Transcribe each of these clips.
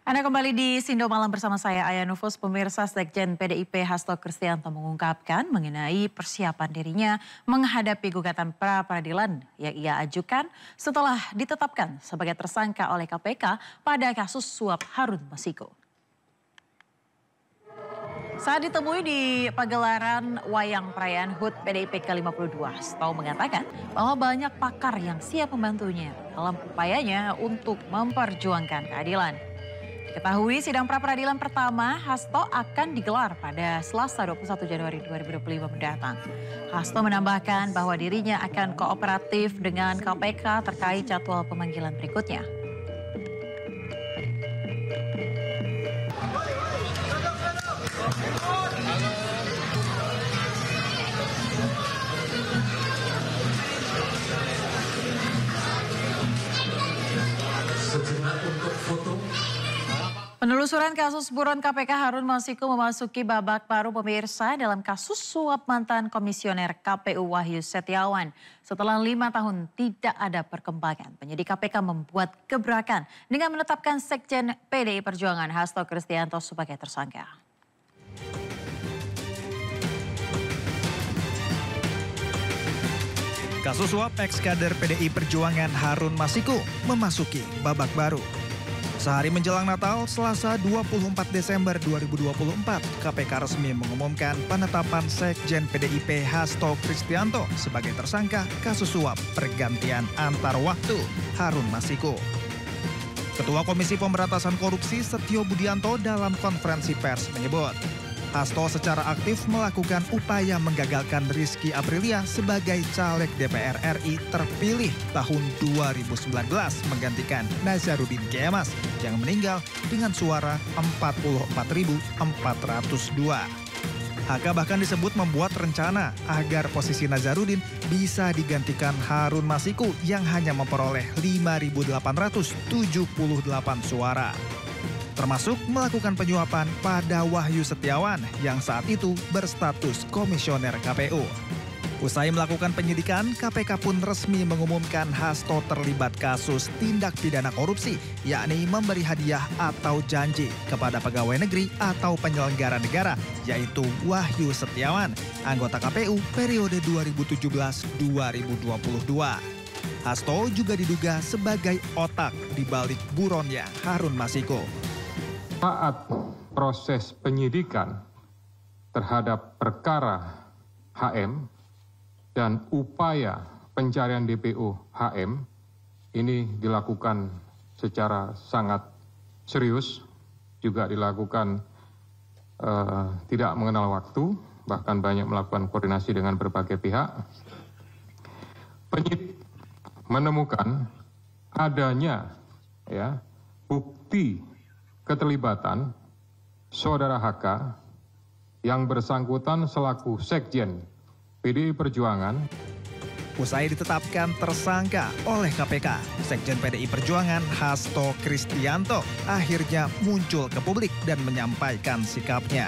Anda kembali di Sindo Malam bersama saya, Aya Nufus. Pemirsa, Sekjen PDIP Hasto Kristianto mengungkapkan mengenai persiapan dirinya menghadapi gugatan pra-peradilan yang ia ajukan setelah ditetapkan sebagai tersangka oleh KPK pada kasus suap Harun Masiku. Saat ditemui di pagelaran Wayang Perayaan HUT PDIP ke-52, Hasto mengatakan bahwa banyak pakar yang siap membantunya dalam upayanya untuk memperjuangkan keadilan. Diketahui sidang pra-peradilan pertama Hasto akan digelar pada Selasa 21 Januari 2025 mendatang. Hasto menambahkan bahwa dirinya akan kooperatif dengan KPK terkait jadwal pemanggilan berikutnya. Penelusuran kasus buron KPK Harun Masiku memasuki babak baru pemirsa dalam kasus suap mantan komisioner KPU Wahyu Setiawan. Setelah 5 tahun tidak ada perkembangan, penyidik KPK membuat gebrakan dengan menetapkan Sekjen PDI Perjuangan Hasto Kristianto sebagai tersangka. Kasus suap ex-kader PDI Perjuangan Harun Masiku memasuki babak baru. Sehari menjelang Natal, Selasa 24 Desember 2024, KPK resmi mengumumkan penetapan Sekjen PDIP Hasto Kristianto sebagai tersangka kasus suap pergantian antar waktu Harun Masiku. Ketua Komisi Pemberantasan Korupsi Setio Budianto dalam konferensi pers menyebut, Hasto secara aktif melakukan upaya menggagalkan Rizky Aprilia sebagai caleg DPR RI terpilih tahun 2019 menggantikan Nazarudin Kemas yang meninggal dengan suara 44.402. HK bahkan disebut membuat rencana agar posisi Nazarudin bisa digantikan Harun Masiku yang hanya memperoleh 5.878 suara. Termasuk melakukan penyuapan pada Wahyu Setiawan yang saat itu berstatus komisioner KPU. Usai melakukan penyidikan, KPK pun resmi mengumumkan Hasto terlibat kasus tindak pidana korupsi, yakni memberi hadiah atau janji kepada pegawai negeri atau penyelenggara negara, yaitu Wahyu Setiawan, anggota KPU periode 2017-2022. Hasto juga diduga sebagai otak di balik buronnya Harun Masiku. Saat proses penyidikan terhadap perkara HM dan upaya pencarian DPO HM ini dilakukan secara sangat serius, juga dilakukan tidak mengenal waktu, bahkan banyak melakukan koordinasi dengan berbagai pihak. Penyidik menemukan adanya bukti keterlibatan saudara HK yang bersangkutan selaku Sekjen PDI Perjuangan. Usai ditetapkan tersangka oleh KPK, Sekjen PDI Perjuangan Hasto Kristianto akhirnya muncul ke publik dan menyampaikan sikapnya.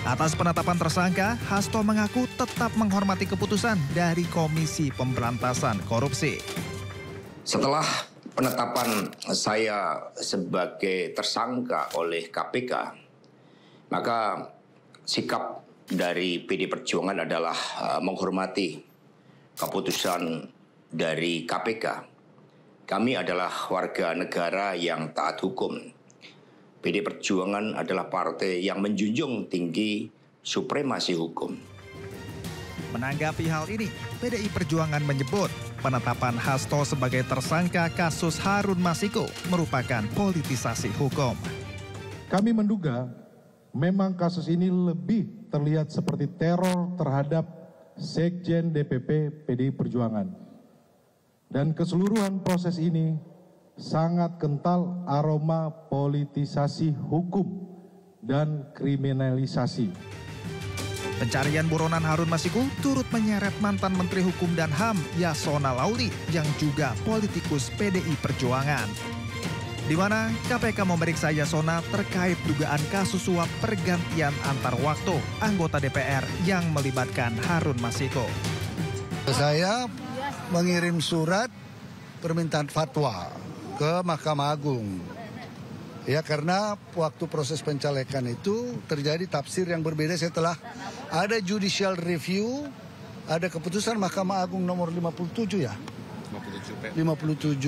Atas penetapan tersangka, Hasto mengaku tetap menghormati keputusan dari Komisi Pemberantasan Korupsi. Setelah penetapan saya sebagai tersangka oleh KPK, maka sikap dari PD Perjuangan adalah menghormati keputusan dari KPK. Kami adalah warga negara yang taat hukum. PD Perjuangan adalah partai yang menjunjung tinggi supremasi hukum. Menanggapi hal ini, PDI Perjuangan menyebut penetapan Hasto sebagai tersangka kasus Harun Masiku merupakan politisasi hukum. Kami menduga memang kasus ini lebih terlihat seperti teror terhadap Sekjen DPP PDI Perjuangan. Dan keseluruhan proses ini sangat kental aroma politisasi hukum dan kriminalisasi. Pencarian buronan Harun Masiku turut menyeret mantan Menteri Hukum dan HAM Yasona Lauli yang juga politikus PDI Perjuangan. Di mana KPK memeriksa Yasona terkait dugaan kasus suap pergantian antar waktu anggota DPR yang melibatkan Harun Masiku. Saya mengirim surat permintaan fatwa ke Mahkamah Agung Ya, karena waktu proses pencalekan itu terjadi tafsir yang berbeda setelah ada judicial review, ada keputusan Mahkamah Agung nomor 57 ya. 57.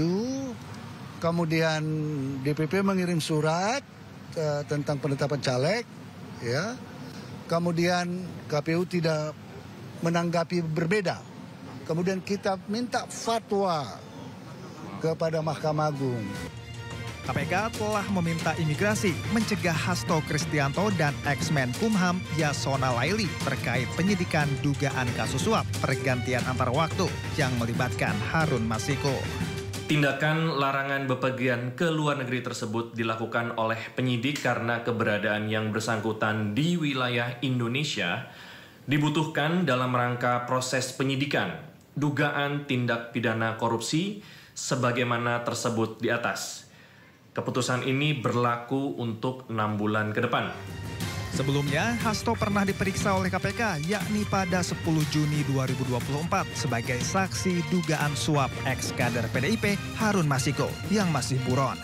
Kemudian DPP mengirim surat tentang penetapan caleg, ya. Kemudian KPU tidak menanggapi berbeda. Kemudian kita minta fatwa kepada Mahkamah Agung. KPK telah meminta imigrasi mencegah Hasto Kristianto dan ex-Menkumham Yasona Laili terkait penyidikan dugaan kasus suap pergantian antar waktu yang melibatkan Harun Masiku. Tindakan larangan bepergian ke luar negeri tersebut dilakukan oleh penyidik karena keberadaan yang bersangkutan di wilayah Indonesia dibutuhkan dalam rangka proses penyidikan dugaan tindak pidana korupsi sebagaimana tersebut di atas. Keputusan ini berlaku untuk 6 bulan ke depan. Sebelumnya, Hasto pernah diperiksa oleh KPK, yakni pada 10 Juni 2024 sebagai saksi dugaan suap ex-kader PDIP Harun Masiku yang masih buron.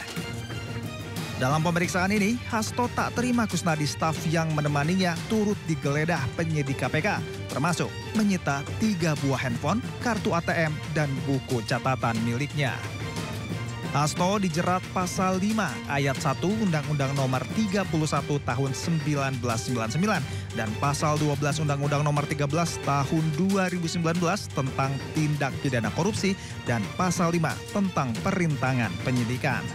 Dalam pemeriksaan ini, Hasto tak terima Kusnadi staf yang menemaninya turut digeledah penyidik KPK, termasuk menyita 3 buah handphone, kartu ATM, dan buku catatan miliknya. Hasto dijerat pasal 5 ayat 1 Undang-Undang Nomor 31 Tahun 1999 dan pasal 12 Undang-Undang Nomor 13 Tahun 2019 tentang tindak pidana korupsi dan pasal 5 tentang perintangan penyidikan.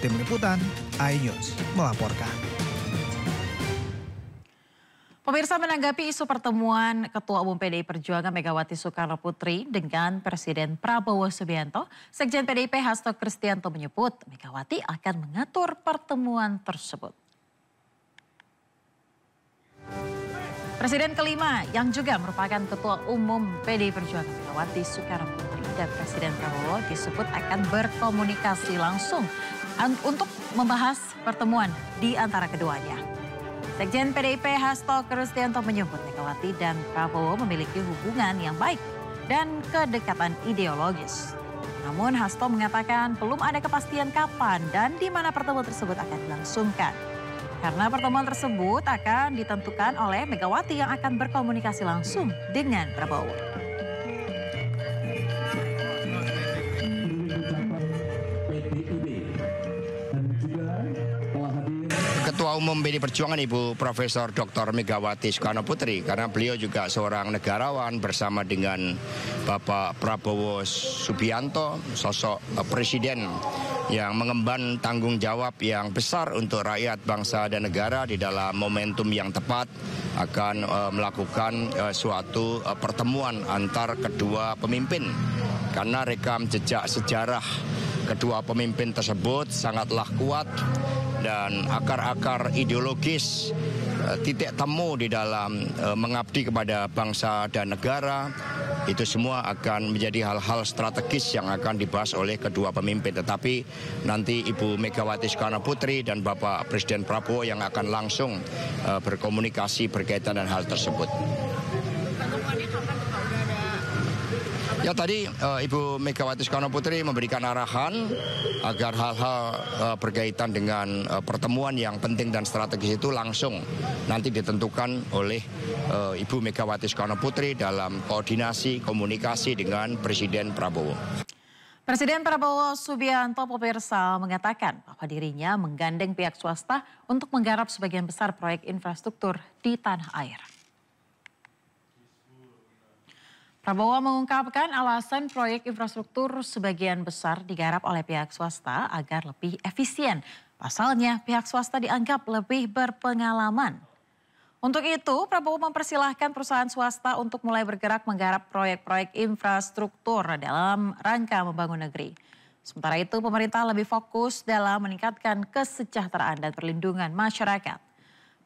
Tim Liputan, iNews melaporkan. Pemirsa, menanggapi isu pertemuan Ketua Umum PDI Perjuangan Megawati Soekarnoputri dengan Presiden Prabowo Subianto, Sekjen PDIP Hasto Kristianto menyebut Megawati akan mengatur pertemuan tersebut. Presiden kelima yang juga merupakan Ketua Umum PDI Perjuangan Megawati Soekarnoputri dan Presiden Prabowo disebut akan berkomunikasi langsung untuk membahas pertemuan di antara keduanya. Sekjen PDIP Hasto Kristianto menyebut Megawati dan Prabowo memiliki hubungan yang baik dan kedekatan ideologis. Namun Hasto mengatakan belum ada kepastian kapan dan di mana pertemuan tersebut akan dilangsungkan. Karena pertemuan tersebut akan ditentukan oleh Megawati yang akan berkomunikasi langsung dengan Prabowo. Ketua Umum PDI Perjuangan Ibu Profesor Dr. Megawati Soekarnoputri, karena beliau juga seorang negarawan bersama dengan Bapak Prabowo Subianto, sosok presiden yang mengemban tanggung jawab yang besar untuk rakyat, bangsa dan negara di dalam momentum yang tepat akan melakukan suatu pertemuan antar kedua pemimpin. Karena rekam jejak sejarah kedua pemimpin tersebut sangatlah kuat dan akar-akar ideologis, titik temu di dalam mengabdi kepada bangsa dan negara, itu semua akan menjadi hal-hal strategis yang akan dibahas oleh kedua pemimpin. Tetapi nanti Ibu Megawati Soekarnoputri dan Bapak Presiden Prabowo yang akan langsung berkomunikasi berkaitan dengan hal tersebut. Ya, tadi Ibu Megawati Soekarnoputri memberikan arahan agar hal-hal berkaitan dengan pertemuan yang penting dan strategis itu langsung nanti ditentukan oleh Ibu Megawati Soekarnoputri dalam koordinasi komunikasi dengan Presiden Prabowo. Presiden Prabowo Subianto pemirsa mengatakan bahwa dirinya menggandeng pihak swasta untuk menggarap sebagian besar proyek infrastruktur di tanah air. Prabowo mengungkapkan alasan proyek infrastruktur sebagian besar digarap oleh pihak swasta agar lebih efisien. Pasalnya pihak swasta dianggap lebih berpengalaman. Untuk itu Prabowo mempersilahkan perusahaan swasta untuk mulai bergerak menggarap proyek-proyek infrastruktur dalam rangka membangun negeri. Sementara itu pemerintah lebih fokus dalam meningkatkan kesejahteraan dan perlindungan masyarakat.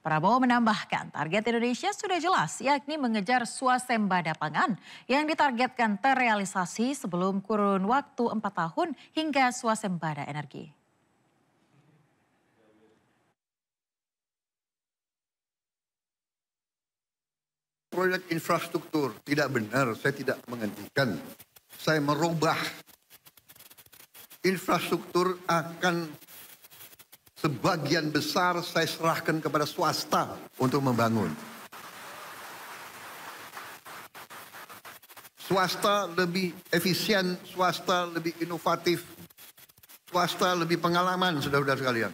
Prabowo menambahkan target Indonesia sudah jelas, yakni mengejar swasembada pangan yang ditargetkan terrealisasi sebelum kurun waktu 4 tahun hingga swasembada energi. Proyek infrastruktur tidak benar, saya tidak menghentikan. Saya merubah. Infrastruktur akan sebagian besar saya serahkan kepada swasta untuk membangun. Swasta lebih efisien, swasta lebih inovatif, swasta lebih pengalaman, saudara-saudara sekalian.